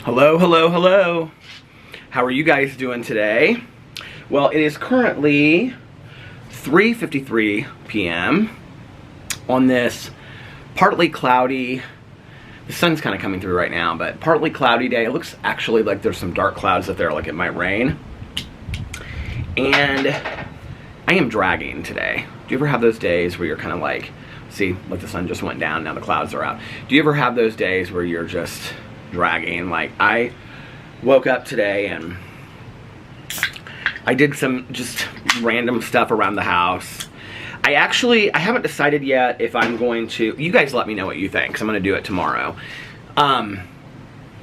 Hello, hello, hello. How are you guys doing today? Well, it is currently 3:53 p.m. on this partly cloudy, the sun's kind of coming through right now, but partly cloudy day. It looks actually like there's some dark clouds up there, like it might rain. And I am dragging today. Do you ever have those days where you're kind of like, see, like the sun just went down, now the clouds are out. Do you ever have those days where you're just dragging? Like, I woke up today and I did some just random stuff around the house. I haven't decided yet if I'm going to, you guys let me know what you think, because I'm going to do it tomorrow. I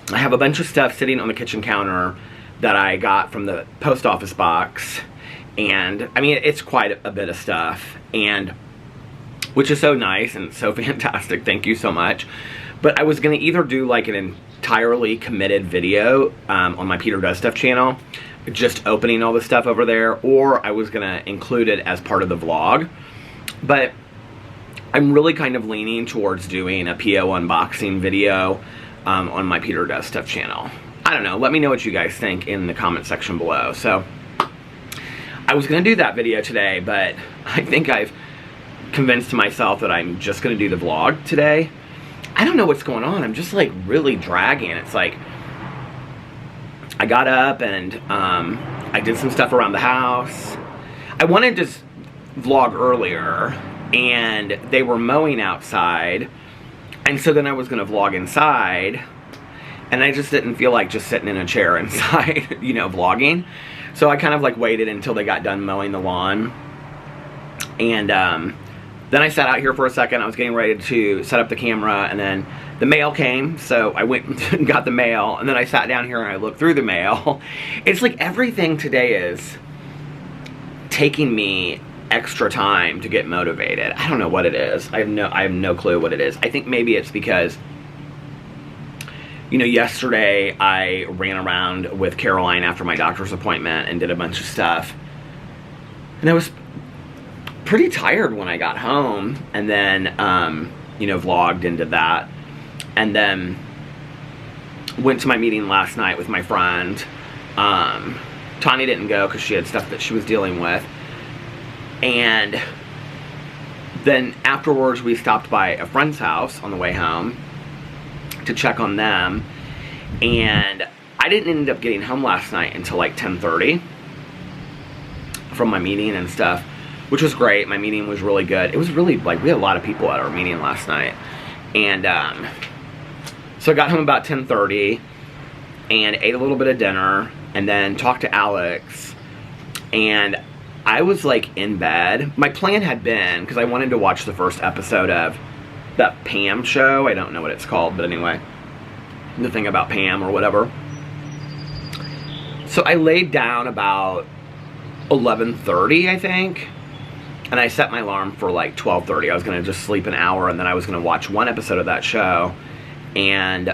have a bunch of stuff sitting on the kitchen counter that I got from the post office box, and I mean, it's quite a bit of stuff, and which is so nice and so fantastic. Thank you so much. But I was going to either do like an entirely committed video on my Peter Does Stuff channel, just opening all the stuff over there, or I was going to include it as part of the vlog. But I'm really kind of leaning towards doing a PO unboxing video on my Peter Does Stuff channel. I don't know. Let me know what you guys think in the comment section below. So I was going to do that video today, but I think I've convinced myself that I'm just going to do the vlog today. I don't know what's going on. I'm just like really dragging. It's like I got up and I did some stuff around the house. I wanted to vlog earlier and they were mowing outside, and so then I was going to vlog inside, and I just didn't feel like just sitting in a chair inside, you know, vlogging. So I kind of like waited until they got done mowing the lawn, and then I sat out here for a second. I was getting ready to set up the camera, and then the mail came, so I went and got the mail, and then I sat down here and I looked through the mail. It's like everything today is taking me extra time to get motivated. I don't know what it is. I have no clue what it is. I think maybe it's because, you know, yesterday I ran around with Caroline after my doctor's appointment and did a bunch of stuff, and I was pretty tired when I got home, and then you know, vlogged and did that, and then went to my meeting last night with my friend. Tanya didn't go because she had stuff that she was dealing with, and then afterwards we stopped by a friend's house on the way home to check on them, and I didn't end up getting home last night until like 10:30 from my meeting and stuff, which was great. My meeting was really good. It was really, like, we had a lot of people at our meeting last night. And so I got home about 10:30 and ate a little bit of dinner and then talked to Alex. And I was, like, in bed. My plan had been, because I wanted to watch the first episode of that Pam show. I don't know what it's called, but anyway, the thing about Pam or whatever. So I laid down about 11:30, I think. And I set my alarm for like 12:30. I was going to just sleep an hour, and then I was going to watch one episode of that show. And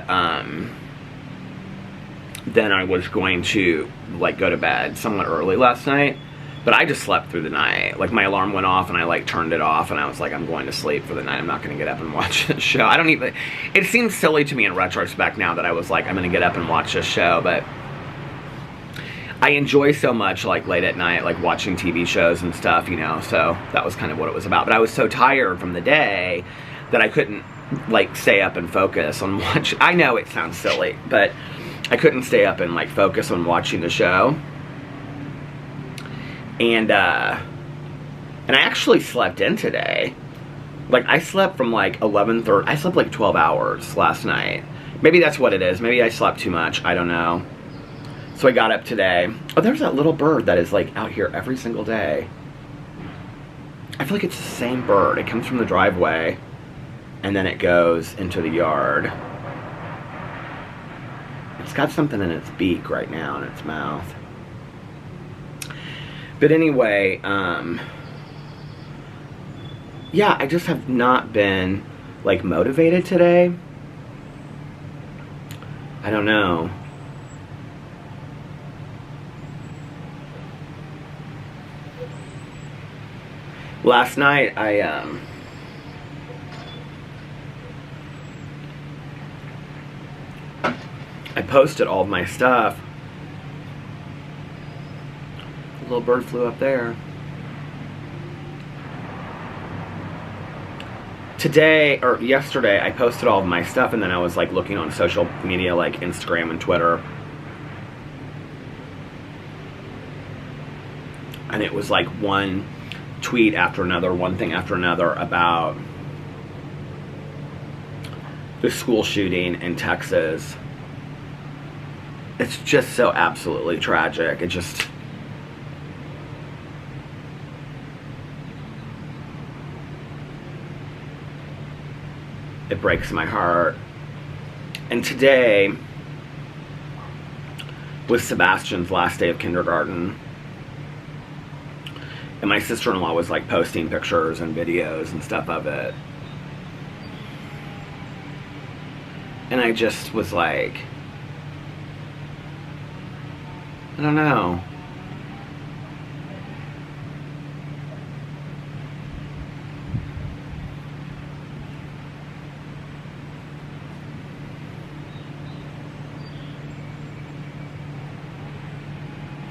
then I was going to like go to bed somewhat early last night. But I just slept through the night. Like, my alarm went off and I like turned it off, and I was like, I'm going to sleep for the night. I'm not going to get up and watch this show. I don't even, it seems silly to me in retrospect now that I was like, I'm going to get up and watch this show, but I enjoy so much, like, late at night, like, watching TV shows and stuff, you know, so that was kind of what it was about. But I was so tired from the day that I couldn't, like, stay up and focus on watch. I know it sounds silly, but I couldn't stay up and, like, focus on watching the show. And I actually slept in today. Like, I slept from, like, 11:30. I slept, like, 12 hours last night. Maybe that's what it is. Maybe I slept too much. I don't know. So I got up today. Oh, there's that little bird that is, like, out here every single day. I feel like it's the same bird. It comes from the driveway, and then it goes into the yard. It's got something in its beak right now, in its mouth. But anyway, yeah, I just have not been, like, motivated today. I don't know. Last night, I I posted all of my stuff. A little bird flew up there. Today, or yesterday, I posted all of my stuff, and then I was like looking on social media like Instagram and Twitter. And it was like one tweet after another, one thing after another about the school shooting in Texas. It's just so absolutely tragic. It breaks my heart. And today was Sebastian's last day of kindergarten. And my sister-in-law was like posting pictures and videos and stuff of it. And I just was like, I don't know.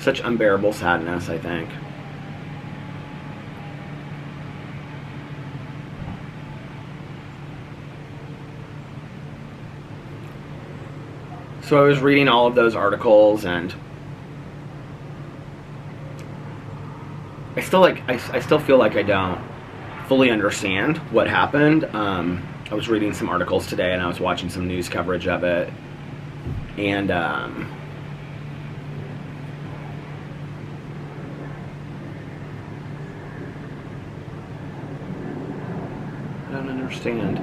Such unbearable sadness, I think. So I was reading all of those articles, and I still feel like I don't fully understand what happened. I was reading some articles today, and I was watching some news coverage of it, and I don't understand.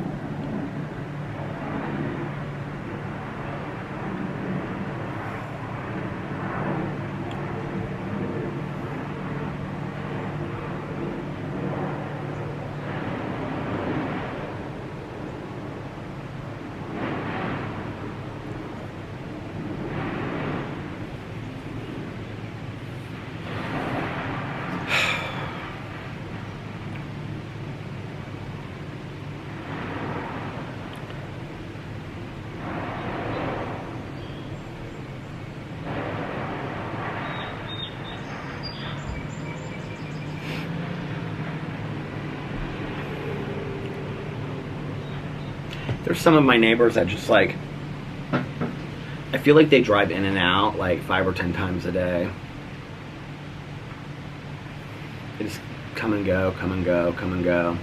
There's some of my neighbors that just like, I feel like they drive in and out like 5 or 10 times a day. They just come and go, come and go, come and go.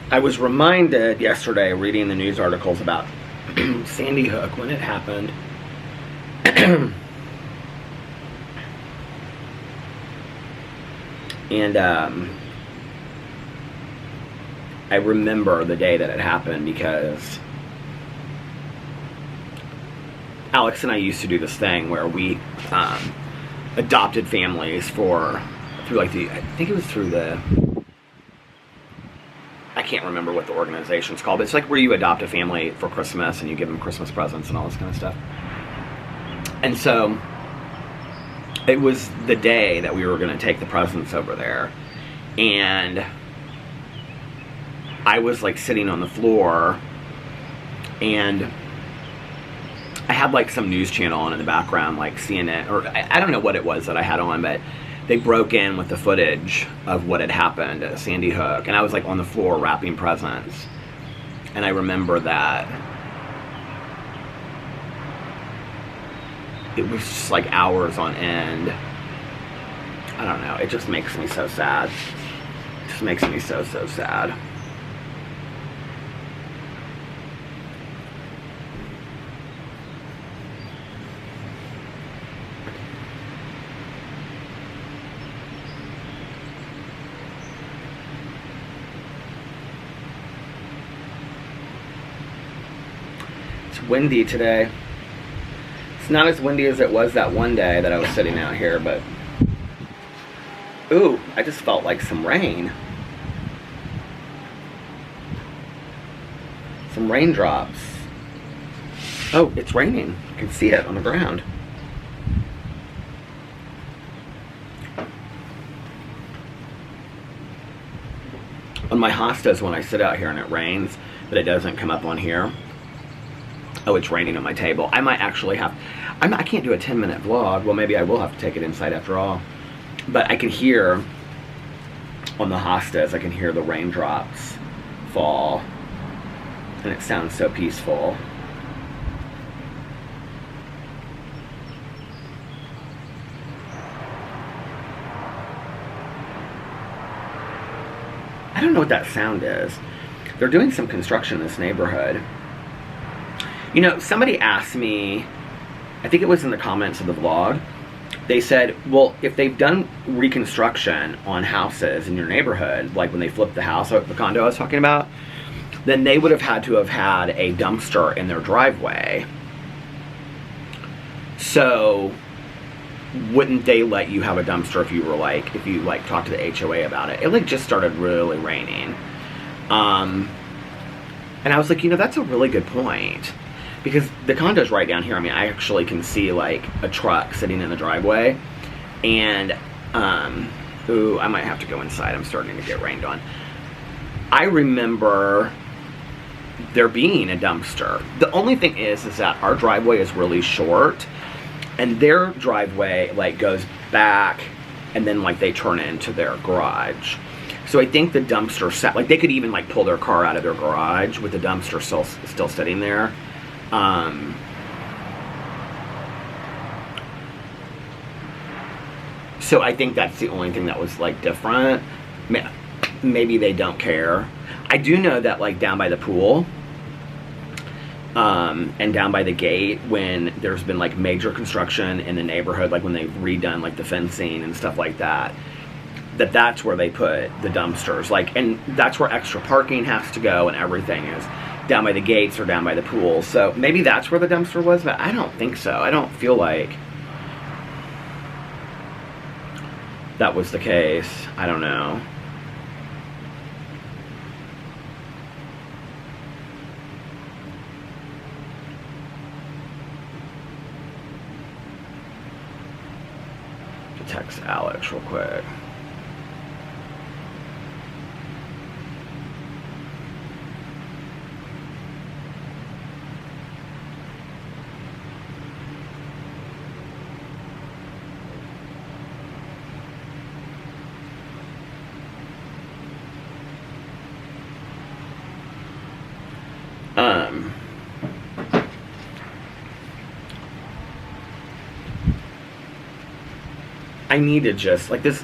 I was reminded yesterday reading the news articles about Sandy Hook when it happened. And I remember the day that it happened because Alex and I used to do this thing where we adopted families through like I think it was through I can't remember what the organization's called, but it's like where you adopt a family for Christmas and you give them Christmas presents and all this kind of stuff. And so it was the day that we were going to take the presents over there, and I was like sitting on the floor, and I had like some news channel on in the background, like CNN, or I don't know what it was that I had on, but they broke in with the footage of what had happened at Sandy Hook, and I was like on the floor wrapping presents, and I remember that it was just like hours on end. I don't know, it just makes me so sad. It just makes me so sad. It's windy today. It's not as windy as it was that one day that I was sitting out here, but ooh, I just felt like some rain. Some raindrops. Oh, it's raining. I can see it on the ground. On my hostas, when I sit out here and it rains, but it doesn't come up on here, Oh, it's raining on my table. I might actually have, I can't do a 10-minute vlog. Well, maybe I will have to take it inside after all. But I can hear, on the hostas, I can hear the raindrops fall. And it sounds so peaceful. I don't know what that sound is. They're doing some construction in this neighborhood. You know, somebody asked me, I think it was in the comments of the vlog, they said, well, if they've done reconstruction on houses in your neighborhood, like when they flipped the house, the condo I was talking about, then they would have had to have had a dumpster in their driveway. So, wouldn't they let you have a dumpster if you were like, if you like talked to the HOA about it? It like just started really raining. And I was like, you know, that's a really good point. Because the condo's right down here. I mean, I actually can see like a truck sitting in the driveway. And, ooh, I might have to go inside. I'm starting to get rained on. I remember there being a dumpster. The only thing is that our driveway is really short. And their driveway like goes back and then like they turn into their garage. So I think the dumpster sat, like they could even like pull their car out of their garage with the dumpster still sitting there. So I think that's the only thing that was like different. Maybe they don't care. I do know that like down by the pool, and down by the gate, when there's been like major construction in the neighborhood, like when they've redone like the fencing and stuff like that, that's where they put the dumpsters. Like, and that's where extra parking has to go and everything is down by the gates or down by the pool. So maybe that's where the dumpster was, but I don't think so. I don't feel like that was the case. I don't know. Text Alex real quick. I need to just, like, this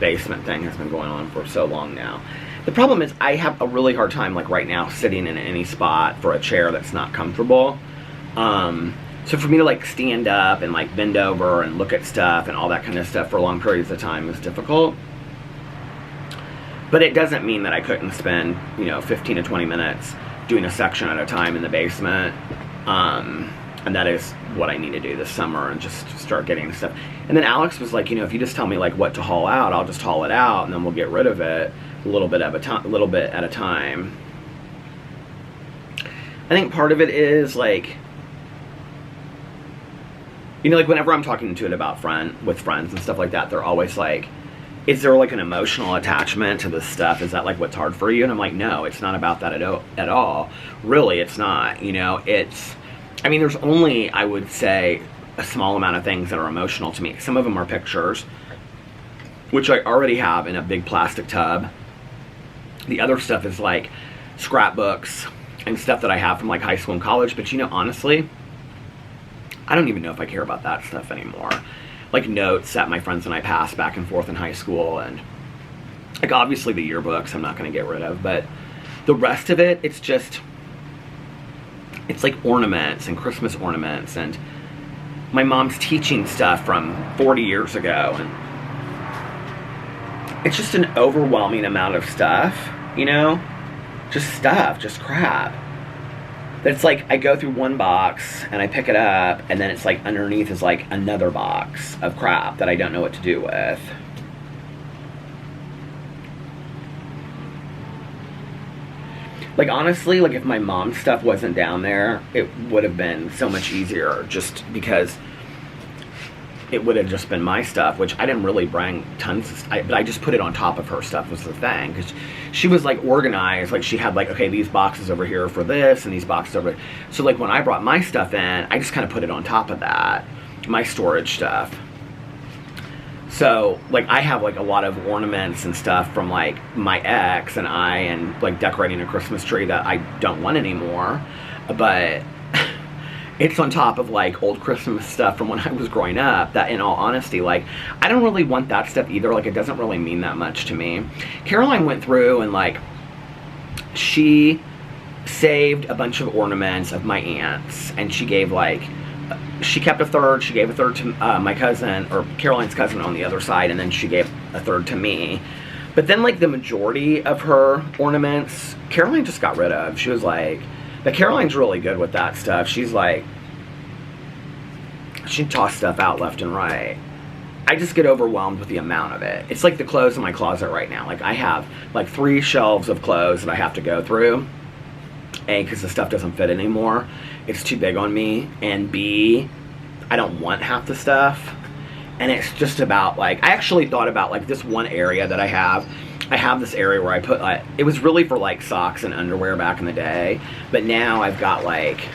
basement thing has been going on for so long now. The problem is I have a really hard time, like, right now, sitting in any spot for a chair that's not comfortable. So for me to, like, stand up and, like, bend over and look at stuff and all that kind of stuff for long periods of time is difficult. But it doesn't mean that I couldn't spend, you know, 15 to 20 minutes doing a section at a time in the basement. And that is what I need to do this summer, and just start getting stuff. And then Alex was like, you know, if you just tell me like what to haul out, I'll just haul it out, and then we'll get rid of it a little bit at a time. I think part of it is like, you know, like whenever I'm talking to it about with friends and stuff like that, they're always like, is there like an emotional attachment to this stuff? Is that like what's hard for you? And I'm like, no, it's not about that at all. Really, it's not. You know, I mean, there's only, I would say, a small amount of things that are emotional to me. Some of them are pictures, which I already have in a big plastic tub. The other stuff is like scrapbooks and stuff that I have from like high school and college. But you know, honestly, I don't even know if I care about that stuff anymore. Like notes that my friends and I passed back and forth in high school, and like obviously the yearbooks I'm not going to get rid of, but the rest of it, it's just, it's like ornaments and Christmas ornaments and my mom's teaching stuff from 40 years ago, and it's just an overwhelming amount of stuff, you know? Just stuff, just crap. It's like I go through one box and I pick it up, and then it's like underneath is like another box of crap that I don't know what to do with. Like honestly, like if my mom's stuff wasn't down there, it would have been so much easier, just because it would have just been my stuff, which I didn't really bring tons of, but I just put it on top of her stuff was the thing, because she was like organized. Like she had like, okay, these boxes over here for this and these boxes over, so like when I brought my stuff in, I just kind of put it on top of that, my storage stuff. So like I have like a lot of ornaments and stuff from like my ex and I, and like decorating a Christmas tree that I don't want anymore, but it's on top of like old Christmas stuff from when I was growing up that, in all honesty, like I don't really want that stuff either. Like it doesn't really mean that much to me. Caroline went through and like she saved a bunch of ornaments of my aunt's, and she gave like, she kept a third, she gave a third to my cousin, or Caroline's cousin on the other side, and then she gave a third to me. But then like the majority of her ornaments, Caroline just got rid of. She was like, but Caroline's really good with that stuff. She's like, she'd toss stuff out left and right. I just get overwhelmed with the amount of it. It's like the clothes in my closet right now. Like I have like 3 shelves of clothes that I have to go through. A, because the stuff doesn't fit anymore. It's too big on me. And B, I don't want half the stuff. And it's just about like, I actually thought about like this one area that I have. I have this area where I put like, it was really for like socks and underwear back in the day. But now I've got like,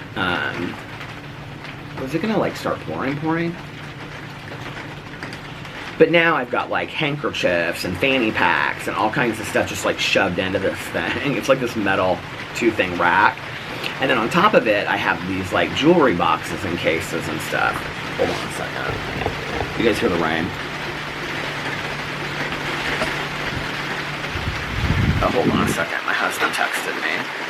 was it gonna like start pouring? But now I've got like handkerchiefs and fanny packs and all kinds of stuff just like shoved into this thing. It's like this metal 2-thing rack. And then on top of it, I have these like jewelry boxes and cases and stuff. Hold on a second. You guys hear the rain? Oh, hold on a second. My husband texted me.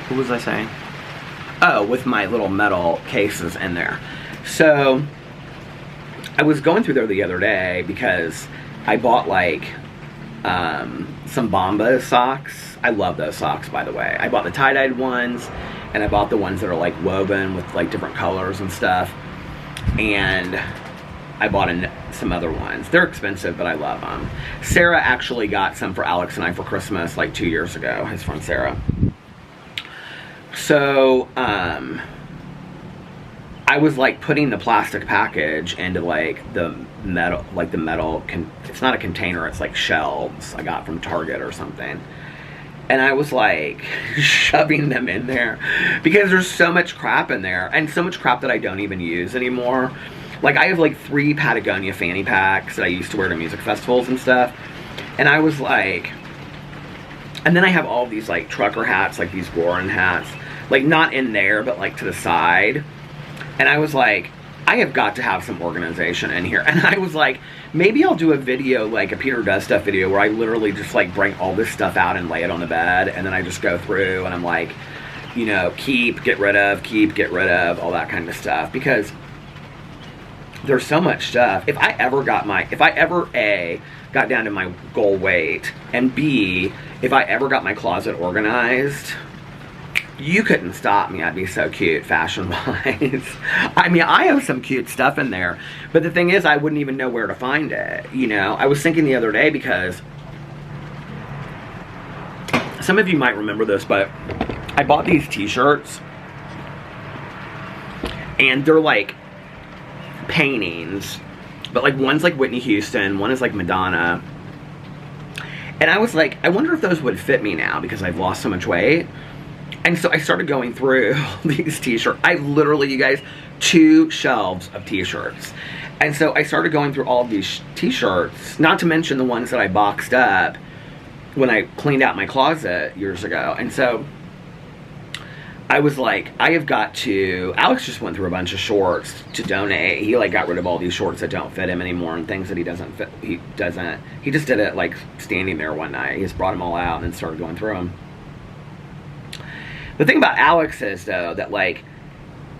What was I saying? Oh, with my little metal cases in there. So, I was going through there the other day because I bought like some Bombas socks. I love those socks, by the way. I bought the tie-dyed ones, and I bought the ones that are like woven with like different colors and stuff. And I bought some other ones. They're expensive, but I love them. Sarah actually got some for Alex and I for Christmas like 2 years ago, his friend Sarah. So, I was like putting the plastic package into like the metal, it's not a container, it's like shelves I got from Target or something. And I was like shoving them in there because there's so much crap in there, and so much crap that I don't even use anymore. Like I have like 3 Patagonia fanny packs that I used to wear to music festivals and stuff. And I was like, and then I have all these like trucker hats, like these Goran hats, like not in there, but like to the side. And I was like, I have got to have some organization in here. And I was like, maybe I'll do a video, like a Peter Does Stuff video, where I literally just like bring all this stuff out and lay it on the bed. And then I just go through and I'm like, you know, keep, get rid of, all that kind of stuff. Because there's so much stuff. If I ever A, got down to my goal weight, and B, if I ever got my closet organized, you couldn't stop me. I'd be so cute fashion-wise. I mean, I have some cute stuff in there, but the thing is, I wouldn't even know where to find it, you know? I was thinking the other day, because some of you might remember this, but I bought these t-shirts, and they're like paintings, but like one's like Whitney Houston, one is like Madonna. And I was like, I wonder if those would fit me now because I've lost so much weight. And so I started going through these t-shirts. I literally, you guys, 2 shelves of t-shirts. And so I started going through all of these t-shirts, not to mention the ones that I boxed up when I cleaned out my closet years ago. And so I was like, I have got to, Alex just went through a bunch of shorts to donate. He like got rid of all these shorts that don't fit him anymore and things that he doesn't fit. He just did it like standing there one night. He just brought them all out and started going through them. The thing about Alex is, though, that like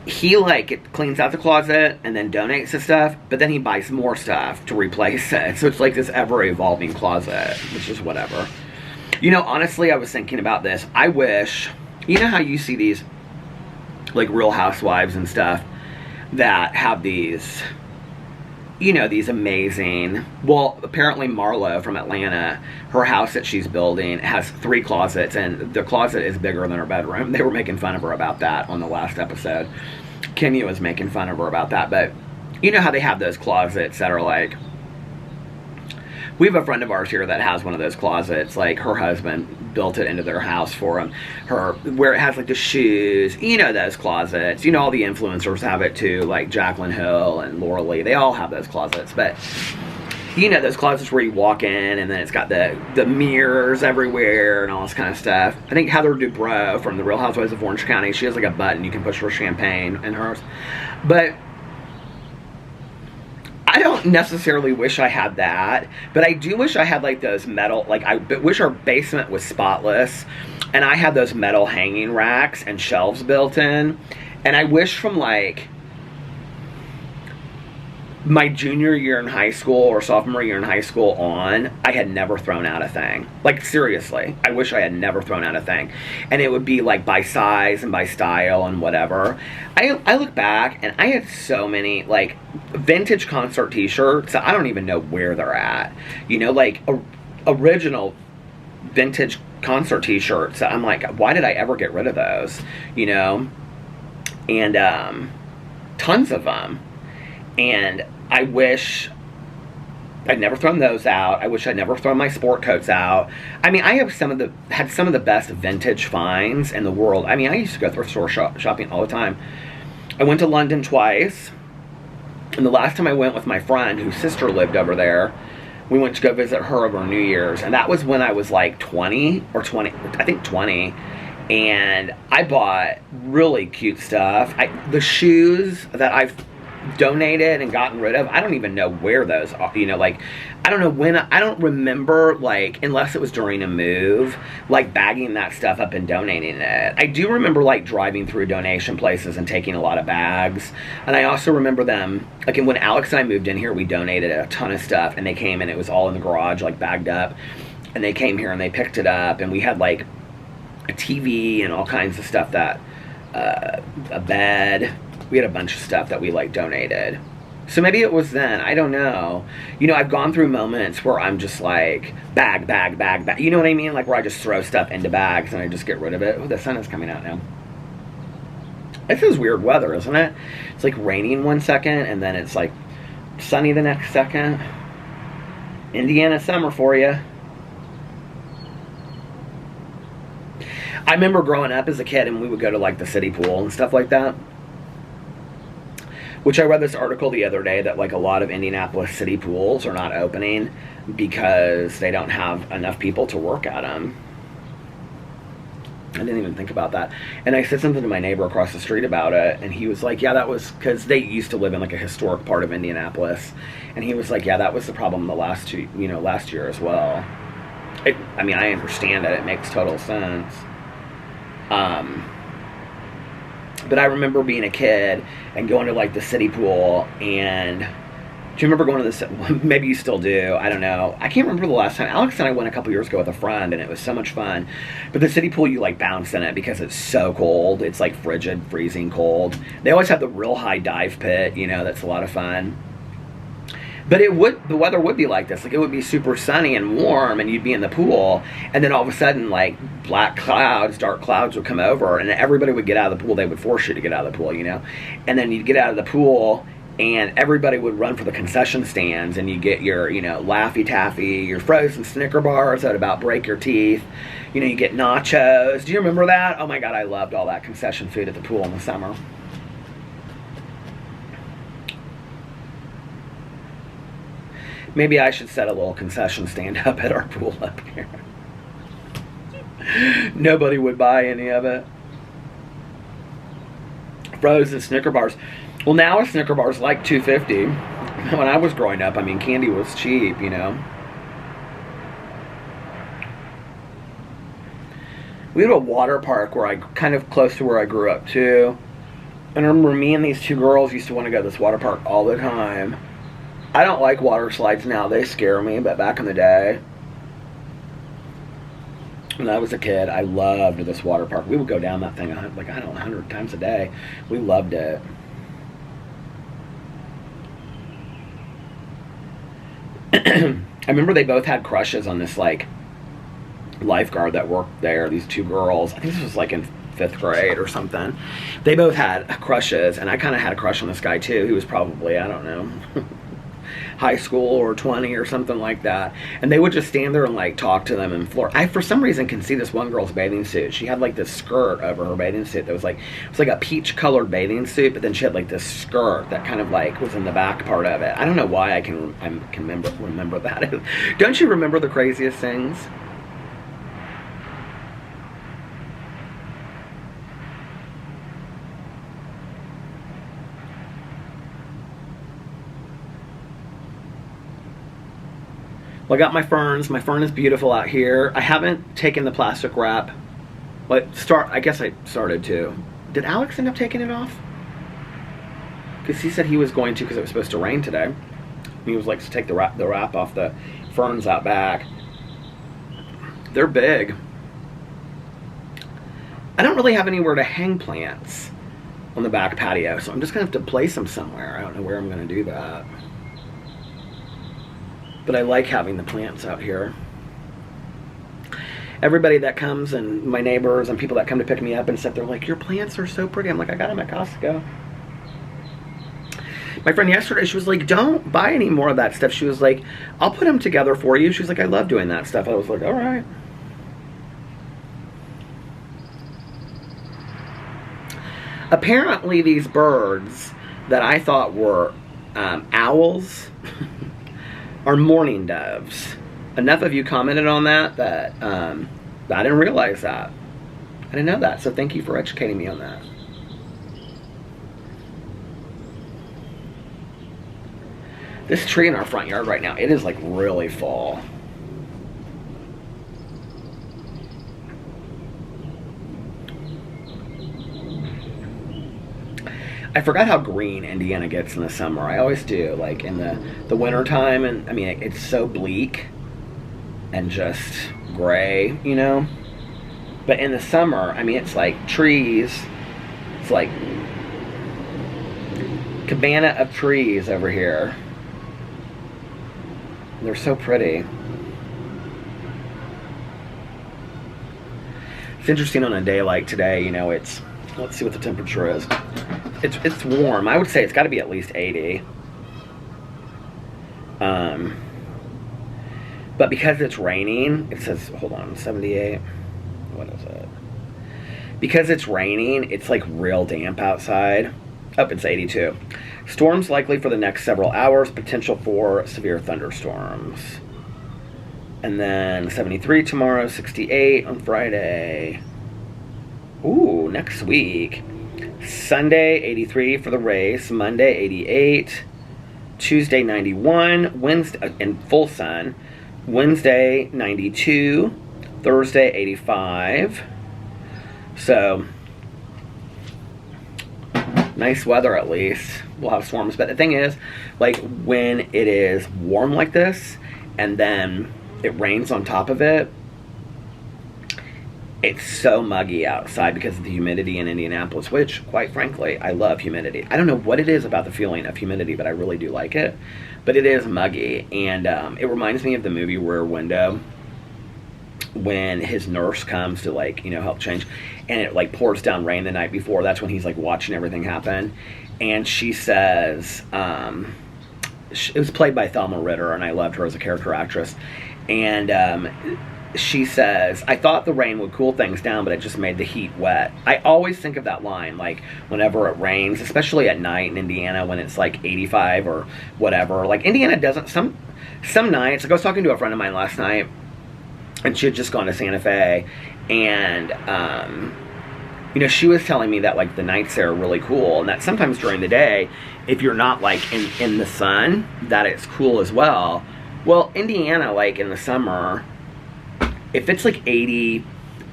he like cleans out the closet and then donates the stuff, but then he buys more stuff to replace it. So it's like this ever-evolving closet, which is whatever. You know, honestly, I was thinking about this. I wish, you know how you see these like Real Housewives and stuff that have these, you know, these amazing, well, apparently Marlo from Atlanta, her house that she's building has 3 closets, and the closet is bigger than her bedroom. They were making fun of her about that on the last episode. Kenya was making fun of her about that, but you know how they have those closets that are like, we have a friend of ours here that has one of those closets. Like, her husband built it into their house for him. Where it has like the shoes, you know, those closets. You know, all the influencers have it too, like Jaclyn Hill and Laura Lee. They all have those closets. But you know, those closets where you walk in and then it's got the mirrors everywhere and all this kind of stuff. I think Heather Dubrow from the Real Housewives of Orange County, she has like a button you can push for champagne in hers. But I don't necessarily wish I had that, but I do wish I had like those metal, like I wish our basement was spotless and I had those metal hanging racks and shelves built in. And I wish from like my junior year in high school or sophomore year in high school on, I had never thrown out a thing. Like, seriously, I wish I had never thrown out a thing. And it would be like by size and by style and whatever. I look back and I had so many like vintage concert t-shirts. I don't even know where they're at. You know, like original vintage concert t-shirts. I'm like, why did I ever get rid of those? You know? And tons of them. And I wish I'd never thrown those out. I wish I'd never thrown my sport coats out. I mean, I have had some of the best vintage finds in the world. I mean, I used to go thrift store shopping all the time. I went to London twice. And the last time I went with my friend whose sister lived over there, we went to go visit her over New Year's. And that was when I was like 20. And I bought really cute stuff. The shoes that I've donated and gotten rid of, I don't even know where those are, you know, like, I don't know when, I don't remember, like, unless it was during a move, like, bagging that stuff up and donating it. I do remember, like, driving through donation places and taking a lot of bags, and I also remember them, like, when Alex and I moved in here, we donated a ton of stuff, and they came and it was all in the garage, like, bagged up, and they came here and they picked it up, and we had, like, a TV and all kinds of stuff that, a bed. We had a bunch of stuff that we like donated. So maybe it was then. I don't know. You know, I've gone through moments where I'm just like, bag. You know what I mean? Like where I just throw stuff into bags and I just get rid of it. Oh, the sun is coming out now. This is weird weather, isn't it? It's like raining one second and then it's like sunny the next second. Indiana summer for you. I remember growing up as a kid and we would go to like the city pool and stuff like that. Which I read this article the other day that like a lot of Indianapolis city pools are not opening because they don't have enough people to work at them. I didn't even think about that. And I said something to my neighbor across the street about it, and he was like, yeah, that was because they used to live in like a historic part of Indianapolis. And he was like, yeah, that was the problem last year as well. I mean, I understand it. It makes total sense. But I remember being a kid and going to like the city pool, and do you remember going to this? Maybe you still do. I don't know. I can't remember the last time. Alex and I went a couple years ago with a friend, and it was so much fun. But the city pool, you like bounce in it because it's so cold. It's like frigid, freezing cold. They always have the real high dive pit. You know, that's a lot of fun. But the weather would be like this. Like, it would be super sunny and warm, and you'd be in the pool, and then all of a sudden, like, dark clouds would come over, and everybody would get out of the pool. They would force you to get out of the pool, you know? And then you'd get out of the pool, and everybody would run for the concession stands, and you get your, you know, Laffy Taffy, your frozen Snicker bars that would about break your teeth. You know, you get nachos. Do you remember that? Oh my God, I loved all that concession food at the pool in the summer. Maybe I should set a little concession stand up at our pool up here. Nobody would buy any of it. Frozen Snicker bars. Well, now a Snicker bar is like $2.50. When I was growing up, I mean, candy was cheap, you know. We had a water park where kind of close to where I grew up too. And I remember me and these two girls used to want to go to this water park all the time. I don't like water slides now. They scare me, but back in the day, when I was a kid, I loved this water park. We would go down that thing, like, I don't know, 100 times a day. We loved it. I remember they both had crushes on this, like, lifeguard that worked there, these two girls. I think this was, like, in 5th grade or something. They both had crushes, and I kind of had a crush on this guy, too. He was probably, I don't know, high school or 20 or something like that. And they would just stand there and like talk to them and floor. I for some reason can see this one girl's bathing suit. She had like this skirt over her bathing suit that was like, it was like a peach colored bathing suit, but then she had like this skirt that kind of like was in the back part of it. I don't know why I can remember that. Don't you remember the craziest things? Well, I got my ferns. My fern is beautiful out here. I haven't taken the plastic wrap. But I guess I started to. Did Alex end up taking it off? Because he said he was going to because it was supposed to rain today. He was like to take the wrap off the ferns out back. They're big. I don't really have anywhere to hang plants on the back patio, so I'm just going to have to place them somewhere. I don't know where I'm going to do that. But I like having the plants out here. Everybody that comes, and my neighbors and people that come to pick me up and stuff, they're like, your plants are so pretty. I'm like, I got them at Costco. My friend yesterday, she was like, don't buy any more of that stuff. She was like, I'll put them together for you. She was like, I love doing that stuff. I was like, all right. Apparently these birds that I thought were owls are mourning doves. Enough of you commented on that I didn't realize that. I didn't know that, so thank you for educating me on that. This tree in our front yard right now, it is like really fall. I forgot how green Indiana gets in the summer. I always do, like in the winter time, and I mean it's so bleak and just gray, you know. But in the summer, I mean it's like trees. It's like cabana of trees over here. They're so pretty. It's interesting on a day like today, you know, it's, let's see what the temperature is. It's warm. I would say it's got to be at least 80. But because it's raining, it says, hold on, 78. What is it? Because it's raining, it's like real damp outside. Oh, it's 82. Storms likely for the next several hours. Potential for severe thunderstorms. And then 73 tomorrow, 68 on Friday. Ooh, next week. Sunday, 83 for the race. Monday, 88. Tuesday, 91. Wednesday, in full sun. Wednesday, 92. Thursday, 85. So, nice weather at least. We'll have storms. But the thing is, like, when it is warm like this, and then it rains on top of it, it's so muggy outside because of the humidity in Indianapolis, which, quite frankly, I love humidity. I don't know what it is about the feeling of humidity, but I really do like it. But it is muggy, and it reminds me of the movie Rear Window, when his nurse comes to, like, you know, help change, and it, like, pours down rain the night before. That's when he's, like, watching everything happen. And she says, it was played by Thelma Ritter, and I loved her as a character actress. And she says, I thought the rain would cool things down, but it just made the heat wet. I always think of that line, like, whenever it rains, especially at night in Indiana when it's, like, 85 or whatever. Like, Indiana doesn't, some nights, like, I was talking to a friend of mine last night, and she had just gone to Santa Fe, and, you know, she was telling me that, like, the nights there are really cool, and that sometimes during the day, if you're not, like, in the sun, that it's cool as well. Well, Indiana, like, in the summer, if it's, like, 80,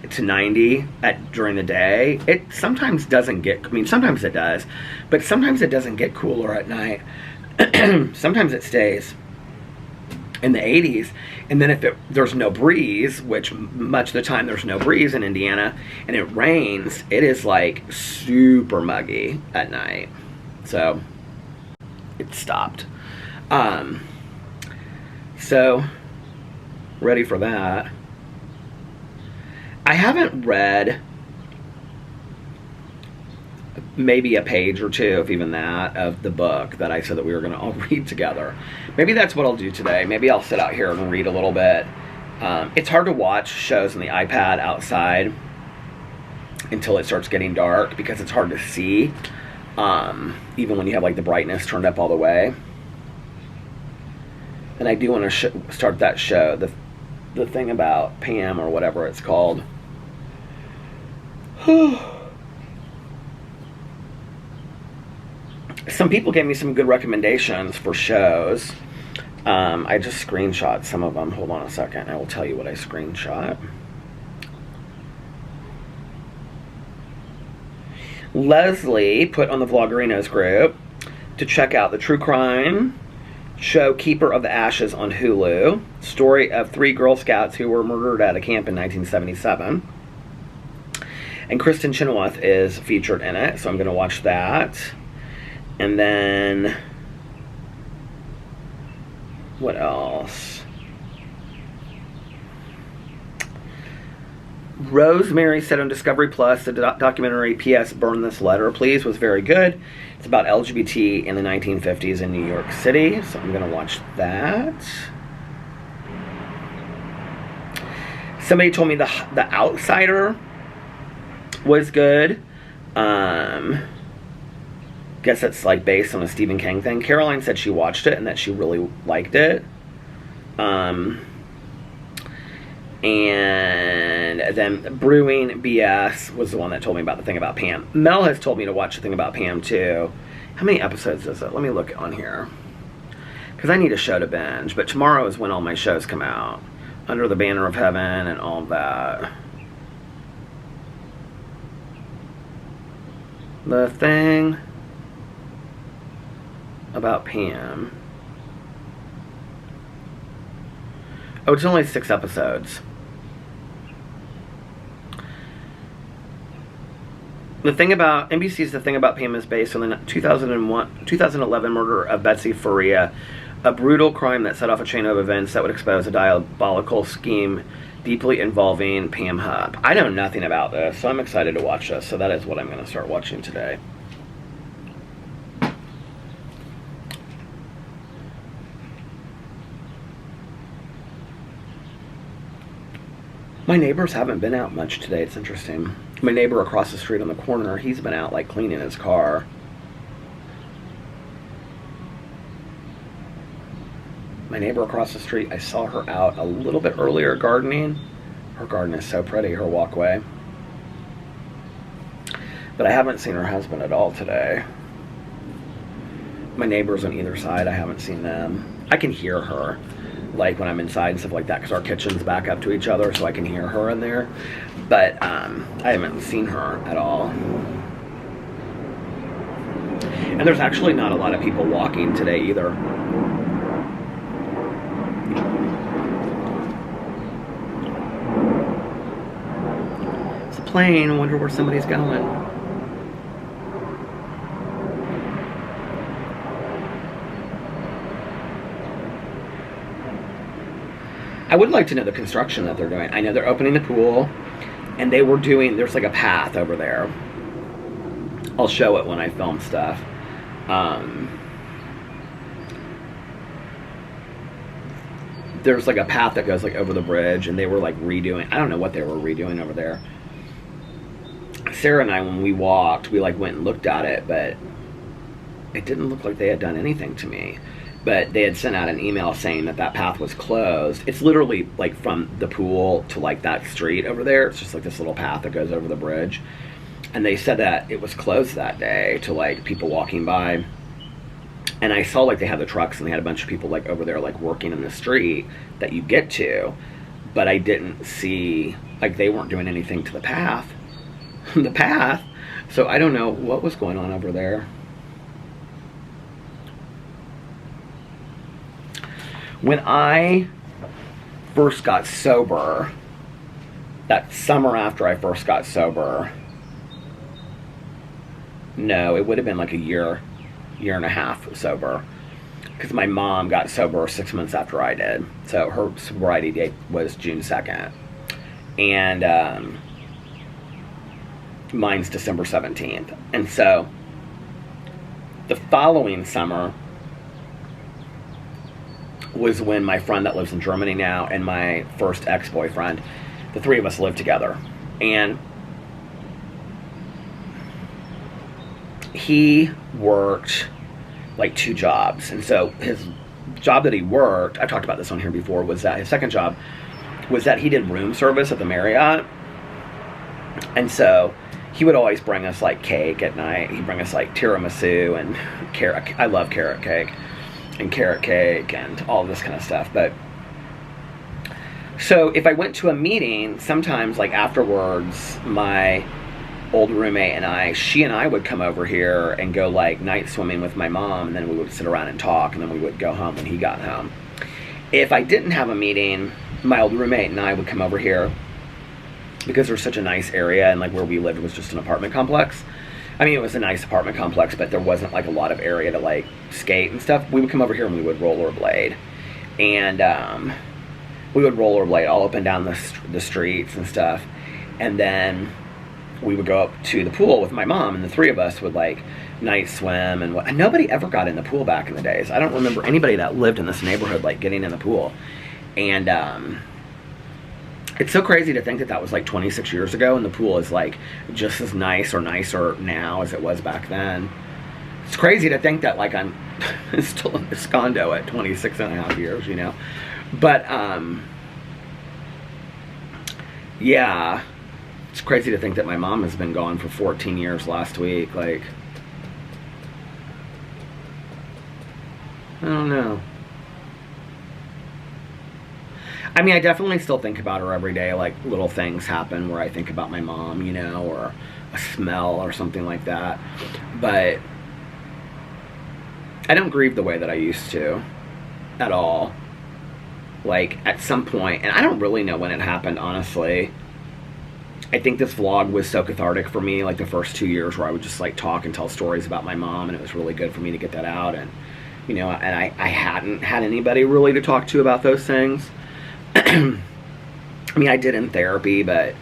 to 90 during the day. It sometimes doesn't get, I mean, sometimes it does, but sometimes it doesn't get cooler at night. Sometimes it stays in the 80s, and then if there's no breeze, which much of the time there's no breeze in Indiana, and it rains, it is like super muggy at night. So it stopped. So ready for that. I haven't read maybe a page or two, if even that, of the book that I said that we were going to all read together. Maybe that's what I'll do today. Maybe I'll sit out here and read a little bit. It's hard to watch shows on the iPad outside until it starts getting dark because it's hard to see, even when you have like the brightness turned up all the way. And I do want to start that show, the thing about Pam or whatever it's called. Some people gave me some good recommendations for shows. I just screenshot some of them. Hold on a second. I will tell you what I screenshot. Leslie put on the Vloggerinos group to check out the true crime show Keeper of the Ashes on Hulu. Story of 3 Girl Scouts who were murdered at a camp in 1977. And Kristen Chenoweth is featured in it, so I'm going to watch that. And then, what else? Rosemary said on Discovery Plus, the documentary P.S. Burn This Letter, Please was very good. It's about LGBT in the 1950s in New York City, so I'm going to watch that. Somebody told me the Outsider was good. Guess it's like based on a Stephen King thing. Caroline said she watched it and that she really liked it. And then Brewing BS was the one that told me about the thing about Pam. Mel has told me to watch the thing about Pam too. How many episodes is it? Let me look on here, because I need a show to binge. But tomorrow is when all my shows come out. Under the Banner of Heaven and all that. The thing about Pam. Oh, it's only 6 episodes. The thing about NBC's The Thing About Pam is based on the 2011 murder of Betsy Faria, a brutal crime that set off a chain of events that would expose a diabolical scheme deeply involving Pam Hupp. I know nothing about this, so I'm excited to watch this. So that is what I'm going to start watching today. My neighbors haven't been out much today. It's interesting. My neighbor across the street on the corner, he's been out like cleaning his car. My neighbor across the street, I saw her out a little bit earlier gardening. Her garden is so pretty, her walkway. But I haven't seen her husband at all today. My neighbors on either side, I haven't seen them. I can hear her, like when I'm inside and stuff like that, because our kitchen's back up to each other, so I can hear her in there. But I haven't seen her at all. And there's actually not a lot of people walking today either. It's a plane. I wonder where somebody's going. I would like to know the construction that they're doing. I know they're opening the pool, and they were doing, there's like a path over there. I'll show it when I film stuff. There's like a path that goes like over the bridge, and they were like redoing, I don't know what they were redoing over there. Sarah and I, when we walked, we like went and looked at it, but it didn't look like they had done anything to me. But they had sent out an email saying that that path was closed. It's literally like from the pool to like that street over there. It's just like this little path that goes over the bridge. And they said that it was closed that day to like people walking by. And I saw like they had the trucks and they had a bunch of people like over there like working in the street that you get to. but I didn't see, like, they weren't doing anything to the path. The path. So I don't know what was going on over there. When I first got sober, that summer after I first got sober, no, it would have been like a year and a half sober, because my mom got sober 6 months after I did. So her sobriety date was June 2nd. And mine's December 17th. And so the following summer was when my friend that lives in Germany now and my first ex-boyfriend, the three of us lived together. And he worked like 2 jobs. And so his job that he worked, I've talked about this on here before, was that his second job was that he did room service at the Marriott. And so he would always bring us like cake at night. He'd bring us like tiramisu and carrot. I love carrot cake and carrot cake and all this kind of stuff. But so if I went to a meeting, sometimes like afterwards, my old roommate and she and I would come over here and go like night swimming with my mom, and then we would sit around and talk, and then we would go home when he got home. If I didn't have a meeting, my old roommate and I would come over here, because there's such a nice area, and like where we lived was just an apartment complex. I mean, it was a nice apartment complex, but there wasn't like a lot of area to like skate and stuff. We would come over here and we would rollerblade, and we would rollerblade all up and down the streets and stuff. And then we would go up to the pool with my mom, and the three of us would like night swim and what. Nobody ever got in the pool back in the days. I don't remember anybody that lived in this neighborhood like getting in the pool. And it's so crazy to think that that was like 26 years ago, and the pool is like just as nice or nicer now as it was back then. It's crazy to think that like I'm still in this condo at 26 and a half years, you know. But yeah, it's crazy to think that my mom has been gone for 14 years last week. Like, I don't know. I mean, I definitely still think about her every day. Like, little things happen where I think about my mom, you know, or a smell or something like that. But I don't grieve the way that I used to at all. Like, at some point, and I don't really know when it happened, honestly. I think this vlog was so cathartic for me, like the first 2 years, where I would just like talk and tell stories about my mom, and it was really good for me to get that out. And, you know, and I hadn't had anybody really to talk to about those things. I mean, I did in therapy, but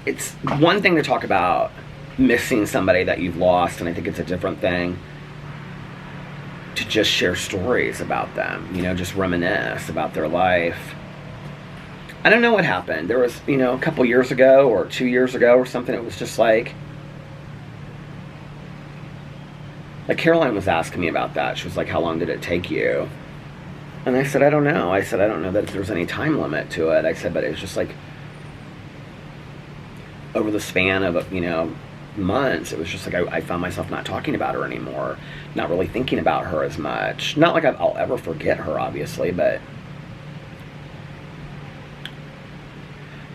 it's one thing to talk about missing somebody that you've lost, and I think it's a different thing to just share stories about them, you know, just reminisce about their life. I don't know what happened. There was, you know, a couple years ago or 2 years ago or something, it was just like Caroline was asking me about that. She was like, how long did it take you? And I said, I don't know. I said, I don't know that there's any time limit to it. I said, but it was just like over the span of, you know, months, it was just like I found myself not talking about her anymore, not really thinking about her as much. Not like I'll ever forget her, obviously, but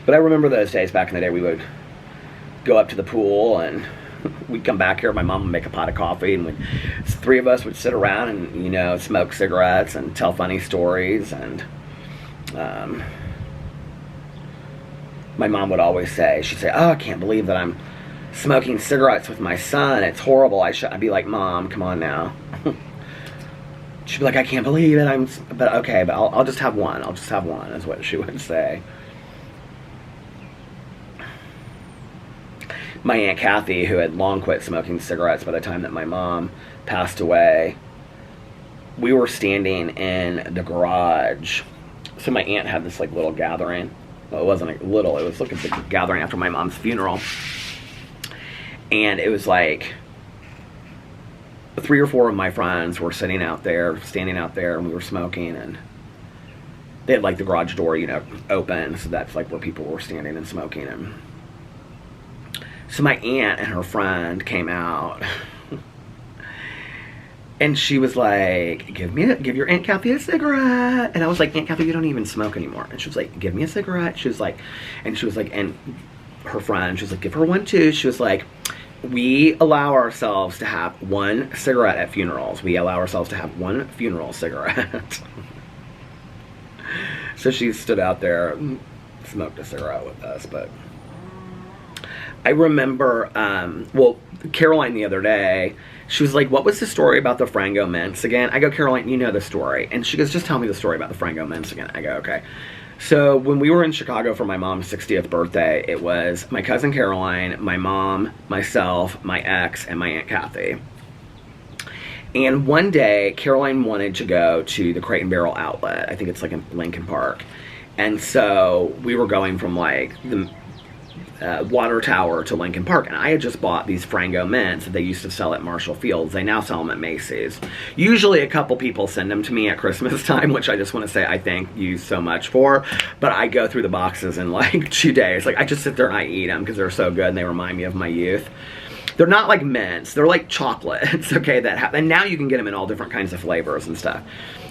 I remember those days back in the day. We would go up to the pool and we'd come back here. My mom would make a pot of coffee, and the three of us would sit around and, you know, smoke cigarettes and tell funny stories. And my mom would always say, she'd say, oh, I can't believe that I'm smoking cigarettes with my son. It's horrible. I'd be like, Mom, come on now. She'd be like, I can't believe it. But okay, but I'll just have one. I'll just have one, is what she would say. My Aunt Kathy, who had long quit smoking cigarettes by the time that my mom passed away, we were standing in the garage. So my aunt had this like little gathering. Well, it wasn't little, it was like a big gathering after my mom's funeral. And it was like 3 or 4 of my friends were standing out there, and we were smoking, and they had like the garage door, you know, open, so that's like where people were standing and smoking. And so my aunt and her friend came out, And she was like, give your Aunt Kathy a cigarette. And I was like, Aunt Kathy, you don't even smoke anymore. And she was like, give me a cigarette. She was like, and her friend, she was like, give her one too. She was like, we allow ourselves to have one cigarette at funerals. We allow ourselves to have one funeral cigarette. So she stood out there and smoked a cigarette with us. But I remember, well, Caroline the other day, she was like, what was the story about the Frango mints again? I go, Caroline, you know the story. And she goes, just tell me the story about the Frango mints again. I go, okay. So when we were in Chicago for my mom's 60th birthday, it was my cousin Caroline, my mom, myself, my ex, and my Aunt Kathy. And one day, Caroline wanted to go to the Crate and Barrel outlet. I think it's like in Lincoln Park. And so we were going from like the Water Tower to Lincoln Park, and I had just bought these Frango mints that they used to sell at Marshall Fields. They now sell them at Macy's. Usually a couple people send them to me at Christmas time, which I just want to say I thank you so much for, but I go through the boxes in like 2 days. Like, I just sit there and I eat them because they're so good and they remind me of my youth. They're not like mints, they're like chocolates, okay, and now you can get them in all different kinds of flavors and stuff.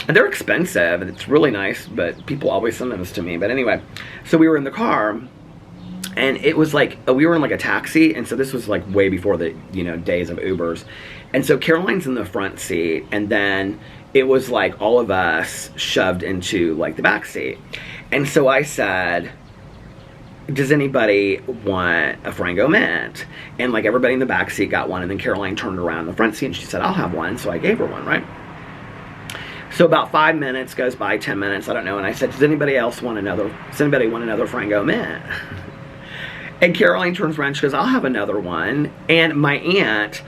And they're expensive, and it's really nice, but people always send them to me. But anyway, so we were in the car, and it was like, we were in like a taxi, and so this was like way before the, days of Ubers. And so Caroline's in the front seat, and then it was like all of us shoved into like the back seat. And so I said, does anybody want a Frango mint? And like everybody in the back seat got one, and then Caroline turned around in the front seat and she said, I'll have one. So I gave her one, right? So about 5 minutes goes by, 10 minutes, I don't know, and I said, does anybody want another Frango mint? And Caroline turns around and she goes, I'll have another one. And my aunt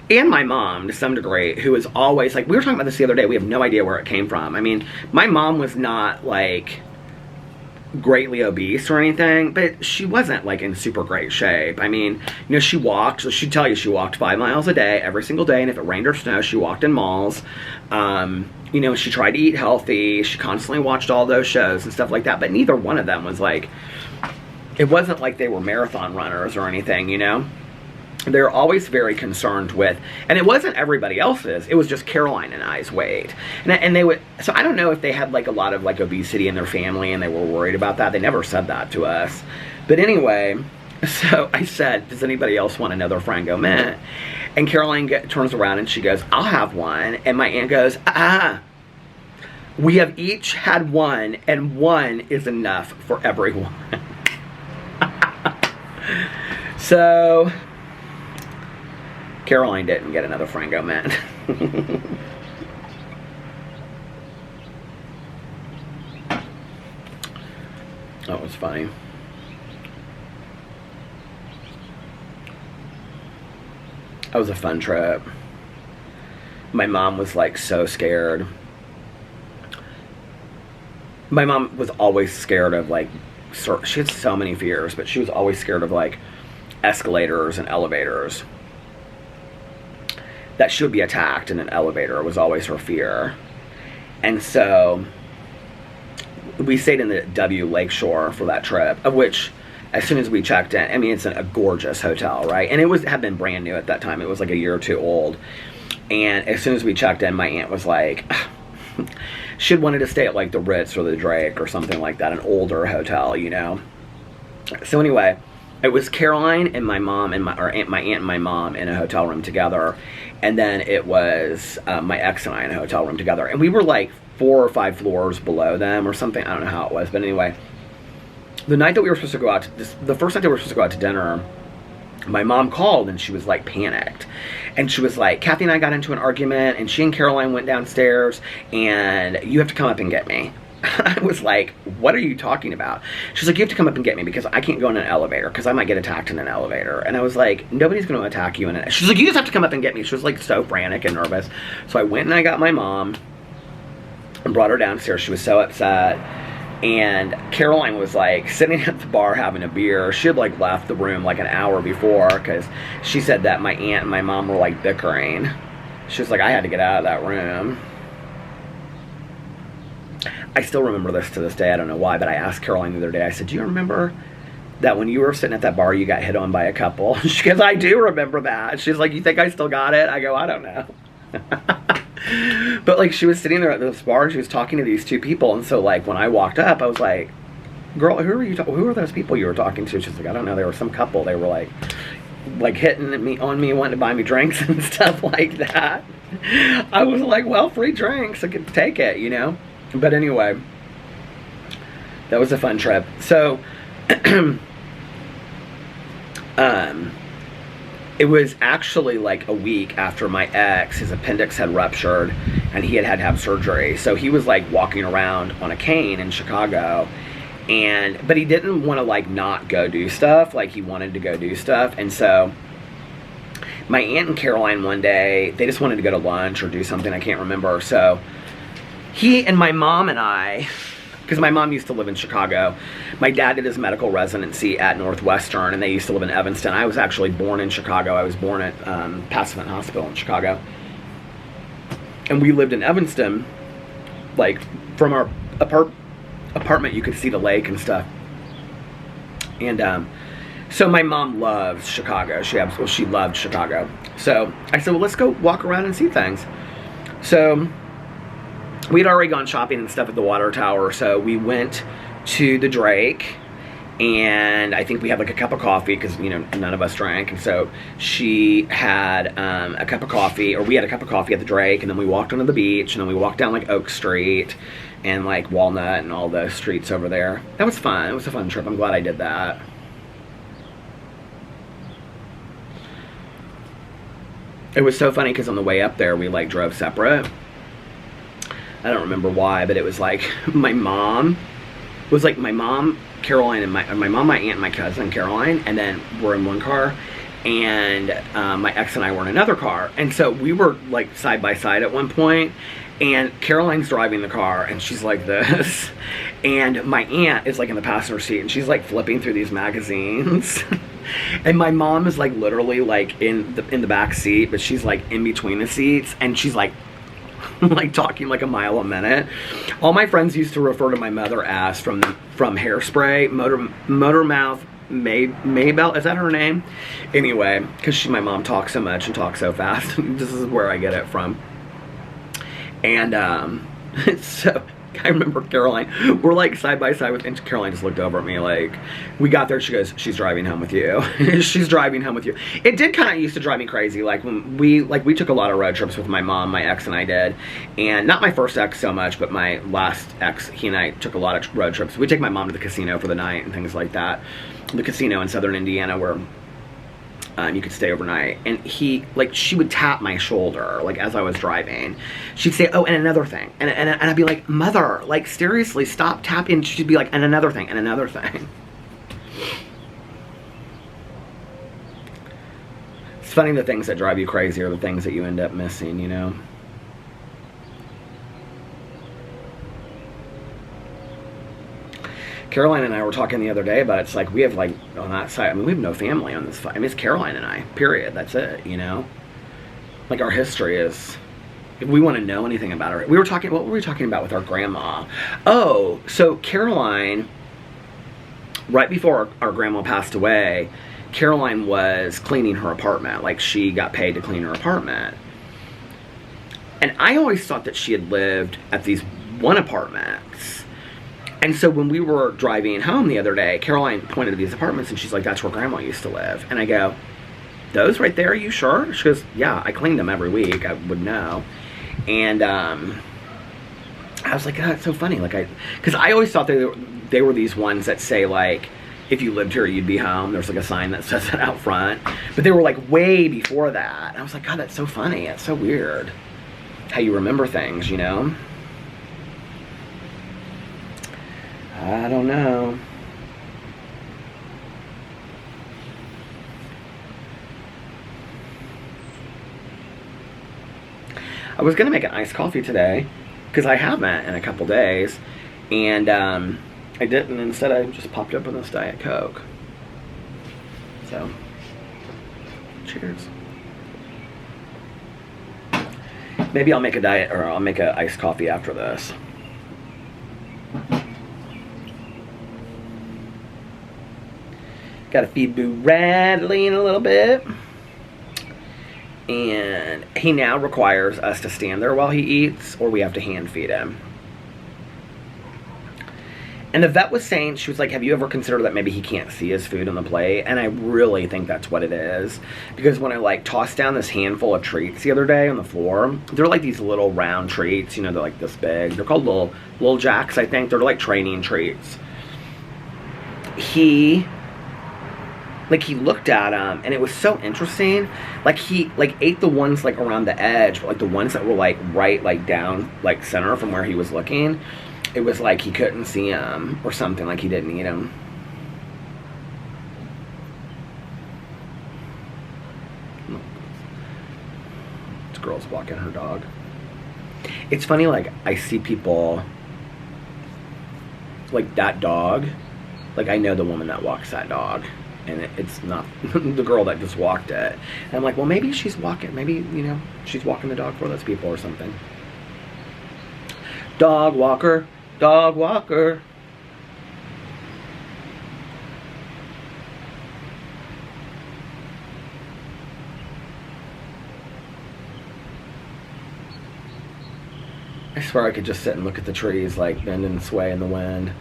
and my mom, to some degree, who is always, like, we were talking about this the other day, we have no idea where it came from. I mean, my mom was not, like, greatly obese or anything, but she wasn't, like, in super great shape. I mean, she walked, so she'd tell you she walked 5 miles a day, every single day, and if it rained or snowed, she walked in malls. She tried to eat healthy, she constantly watched all those shows and stuff like that, but neither one of them was, like, it wasn't like they were marathon runners or anything, They're always very concerned with, and it wasn't everybody else's, it was just Caroline and I's weight. And they would, so I don't know if they had like a lot of like obesity in their family and they were worried about that. They never said that to us. But anyway, so I said, does anybody else want another Frango mint? And Caroline turns around and she goes, I'll have one. And my aunt goes, we have each had one, and one is enough for everyone. So Caroline didn't get another Frango mint. That was funny. That was a fun trip. My mom was like so scared. My mom was always scared of like, she had so many fears, but she was always scared of like escalators and elevators. That she would be attacked in an elevator was always her fear. And so we stayed in the W Lakeshore for that trip, of which as soon as we checked in, I mean, it's a gorgeous hotel, right? And it had been brand new at that time. It was like a year or two old. And as soon as we checked in, my aunt was like, she'd wanted to stay at like the Ritz or the Drake or something like that, an older hotel, So anyway, it was Caroline and my mom and my aunt and my mom in a hotel room together, and then it was my ex and I in a hotel room together, and we were like 4 or 5 floors below them or something. I don't know how it was, but anyway, the night that we were supposed to go out, the first night that we were supposed to go out to dinner, my mom called and she was like panicked, and she was like, Kathy and I got into an argument, and she and Caroline went downstairs, and you have to come up and get me. I was like, what are you talking about? She's like, you have to come up and get me because I can't go in an elevator because I might get attacked in an elevator. And I was like, nobody's going to attack you in an. She's like, you just have to come up and get me. She was like so frantic and nervous. So I went and I got my mom and brought her downstairs. She was so upset. And Caroline was like sitting at the bar having a beer. She had like left the room like an hour before because she said that my aunt and my mom were like bickering. She was like, I had to get out of that room. I still remember this to this day. I don't know why, but I asked Caroline the other day, I said, do you remember that when you were sitting at that bar, you got hit on by a couple? She goes, I do remember that. She's like, you think I still got it? I go, I don't know. But like she was sitting there at this bar and she was talking to these two people, and so like when I walked up I was like, girl, who are those people you were talking to? She's like, I don't know, they were some couple. They were like hitting me wanting to buy me drinks and stuff like that. I was like, well, free drinks, I could take it, you know. But anyway, that was a fun trip. So it was actually like a week after my ex, his appendix had ruptured and he had to have surgery. So he was like walking around on a cane in Chicago, but he didn't want to like not go do stuff. Like he wanted to go do stuff. And so my aunt and Caroline one day, they just wanted to go to lunch or do something, I can't remember. So he and my mom and I, because my mom used to live in Chicago. My dad did his medical residency at Northwestern, and they used to live in Evanston. I was actually born in Chicago. I was born at Passavant Hospital in Chicago. And we lived in Evanston. Like, from our apartment, you could see the lake and stuff. And so my mom loves Chicago. She loved Chicago. So I said, well, let's go walk around and see things. So we had already gone shopping and stuff at the water tower, so we went to the Drake, and I think we had like a cup of coffee because, you know, none of us drank, and so she had a cup of coffee, or we had a cup of coffee at the Drake, and then we walked onto the beach, and then we walked down like Oak Street and like Walnut and all those streets over there. That was fun. It was a fun trip. I'm glad I did that. It was so funny because on the way up there we like drove separate. I don't remember why, but it was like my mom, Caroline, and my mom, my aunt, and my cousin, Caroline, and then we're in one car, and my ex and I were in another car. And so we were like side by side at one point, and Caroline's driving the car, and she's like this, and my aunt is like in the passenger seat, and she's like flipping through these magazines. And my mom is like literally like in the back seat, but she's like in between the seats, and she's like talking like a mile a minute. All my friends used to refer to my mother as from Hairspray, Motor Mouth Maybelle, is that her name? Anyway, because my mom talks so much and talks so fast. This is where I get it from. And so I remember Caroline, we're like side by side and Caroline just looked over at me like, we got there, she goes, she's driving home with you. She's driving home with you. It did kind of used to drive me crazy, like when we took a lot of road trips with my mom, my ex and I did, and not my first ex so much, but my last ex, he and I took a lot of road trips. We'd take my mom to the casino for the night and things like that. The casino in southern Indiana where you could stay overnight, and she would tap my shoulder like as I was driving. She'd say, oh, and another thing, and I'd be like, mother, like seriously, stop tapping. She'd be like, and another thing, and another thing. It's funny, the things that drive you crazy are the things that you end up missing, you know. Caroline and I were talking the other day about it's like we have like on that side, I mean, we have no family on this side. I mean, it's Caroline and I, period. That's it, you know. Like our history is, if we want to know anything about her, what were we talking about with our grandma? Oh, so Caroline, right before our grandma passed away, Caroline was cleaning her apartment. Like she got paid to clean her apartment. And I always thought that she had lived at these one apartments. And so when we were driving home the other day, Caroline pointed to these apartments and she's like, that's where Grandma used to live. And I go, those right there, are you sure? She goes, yeah, I cleaned them every week, I would know. And I was like, oh, that's so funny. Like because I always thought they were these ones that say like, if you lived here, you'd be home. There's like a sign that says that out front. But they were like way before that. And I was like, God, that's so funny. It's so weird how you remember things, you know? I don't know. I was gonna make an iced coffee today because I haven't in a couple days, and I didn't. Instead, I just popped open this Diet Coke. So, cheers. Maybe I'll make a diet, or I'll make an iced coffee after this. Gotta feed Boo Radley in a little bit. And he now requires us to stand there while he eats, or we have to hand feed him. And the vet was saying, she was like, have you ever considered that maybe he can't see his food on the plate? And I really think that's what it is. Because when I like tossed down this handful of treats the other day on the floor, they're like these little round treats, you know, they're like this big. They're called little Jacks, I think. They're like training treats. He looked at them, and it was so interesting. Like, he, like, ate the ones, like, around the edge, but, like, the ones that were, like, right, like, down, like, center from where he was looking, it was like he couldn't see them or something, like he didn't eat them. This girl's walking her dog. It's funny, like, I see people, like, that dog, like, I know the woman that walks that dog. And it's not the girl that just walked it. And I'm like, well, maybe she's walking. Maybe, you know, she's walking the dog for those people or something. Dog walker. Dog walker. I swear I could just sit and look at the trees, like, bend and sway in the wind.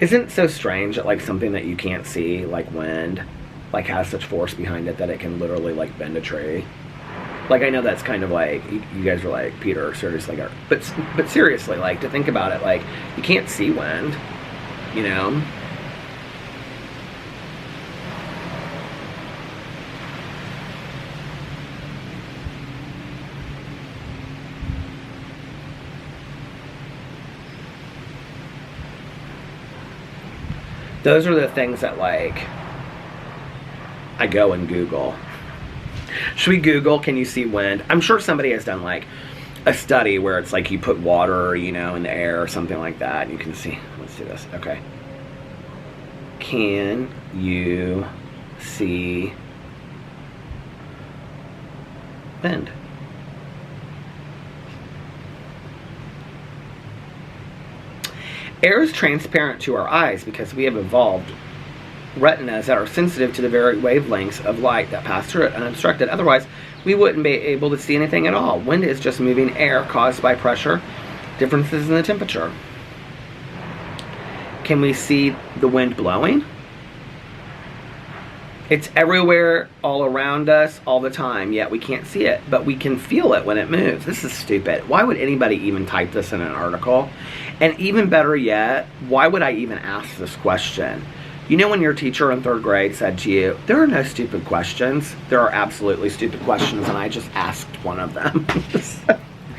Isn't it so strange that, like, something that you can't see, like wind, like, has such force behind it that it can literally, like, bend a tree? Like, I know that's kind of like, you guys are like, Peter, seriously, but seriously, like, to think about it, like, you can't see wind, you know? Those are the things that, like, I go and Google. Should we Google, can you see wind? I'm sure somebody has done, like, a study where it's like you put water, you know, in the air or something like that, and you can see. Let's do this. Okay. Can you see wind? Air is transparent to our eyes because we have evolved retinas that are sensitive to the very wavelengths of light that pass through it unobstructed. Otherwise, we wouldn't be able to see anything at all. Wind is just moving air caused by pressure, differences in the temperature. Can we see the wind blowing? It's everywhere, all around us, all the time, yet we can't see it, but we can feel it when it moves. This is stupid. Why would anybody even type this in an article? And even better yet, why would I even ask this question? You know when your teacher in 3rd grade said to you, there are no stupid questions. There are absolutely stupid questions, and I just asked one of them.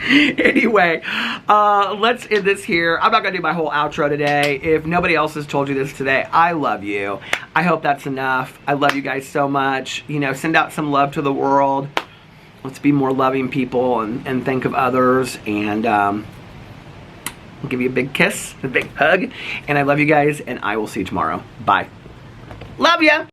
Anyway, let's end this here. I'm not going to do my whole outro today. If nobody else has told you this today, I love you. I hope that's enough. I love you guys so much. You know, send out some love to the world. Let's be more loving people and think of others. And I'll give you a big kiss, a big hug. And I love you guys, and I will see you tomorrow. Bye. Love ya!